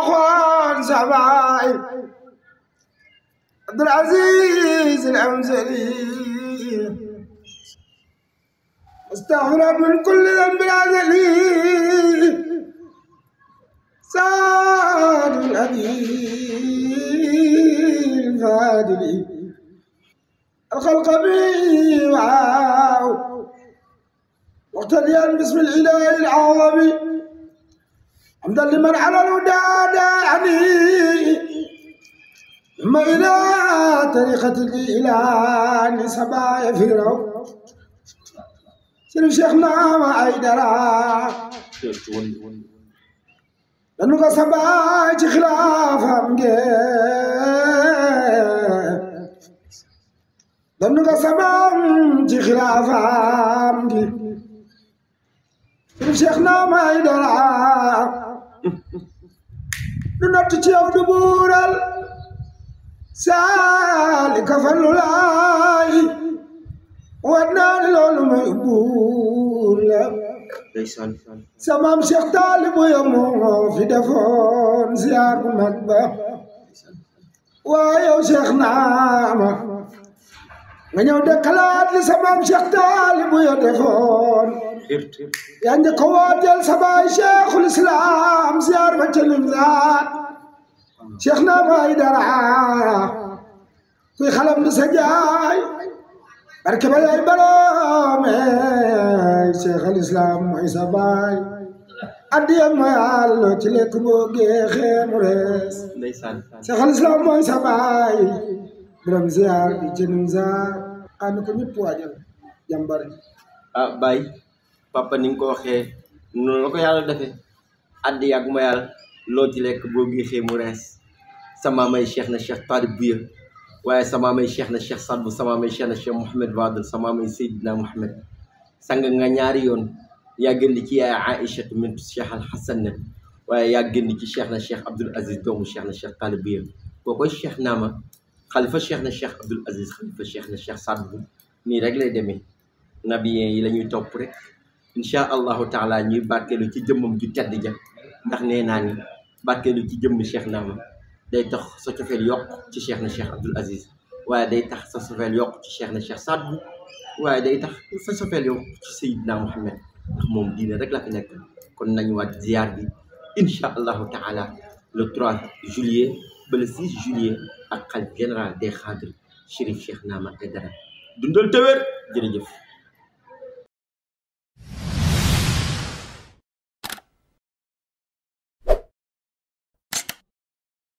أخوان سباي عبد العزيز الأمزلي استغفر من كل ذنب العزلي سعد الأبي الفادلي الخلق بي وعاو مقتديا باسم الإله العظيم حمدا لمن على الهدى داعني ثم إلى طريقة الإله سبايا في رو سير شيخنا ما أيدرا لأنه سبايا خلافهم لأنه سبايا خلافهم سير شيخنا ما أيدرا ننتجه دبورال سالك فالولاي ودنا لون مقبول سمام شيخ طالب يمو في دفون زيار مكبة ويو شيخ نعمة من يو دكالات لسمام شيخ طالب يدفون يعني قواتل سباي شيخ الإسلام زيار مجل ذات شيخنا ما يدرع في خلم نسجاي بركب يا برام شيخ الإسلام ما يسباي أدي ما يالو تلك بوجي خمرس شيخ الإسلام ما يسباي برام زيار بيجن زار أنا كني بواجل جنبار باي papa ni nga ko waxee noonu la ko yàlla defee addi yàgg ma yàlla loo ci lekk boo giixee mu rees sama may cheikh na cheikh Talib Bouya waaye sama may cheikh na cheikh Sadbu sama may cheikh na cheikh Mouhamed Fadel sama may Seydina Mouhamed sang nga ñaari yoon yaa gën di ci yaay Aïcha mintu cheikh al Hassan ne waaye yaa gën di ci cheikh na cheikh Abdoul Aziz doomu cheikh na cheikh Talib Bouya boo koy cheikh naama xalifa cheikh na cheikh Abdoul Aziz xalifa cheikh na cheikh Sadbu nii rek lay demee nabiyen yi la ñuy topp rek insha allahu taala ñuy barkeelu ci jëmmam ju tedd ja ndax nee naa ni barkeelu ci jëmm cheikh naama day tax sa cofeel yokk ci cheikh na cheikh Abdoul Aziz waaye day tax sa cofeel yokk ci cheikh na cheikh Sadbu waaye day tax sa cofeel yokk ci Seydina Mouhamed ndax moom diine rek la fi nekk kon nañu waaj ziar bi insha allahu taala le 3 juillet ba le 6 juillet ak xalif général des xaadir Chérif Cheikh Naama Aidara dundal te wér jërëjëf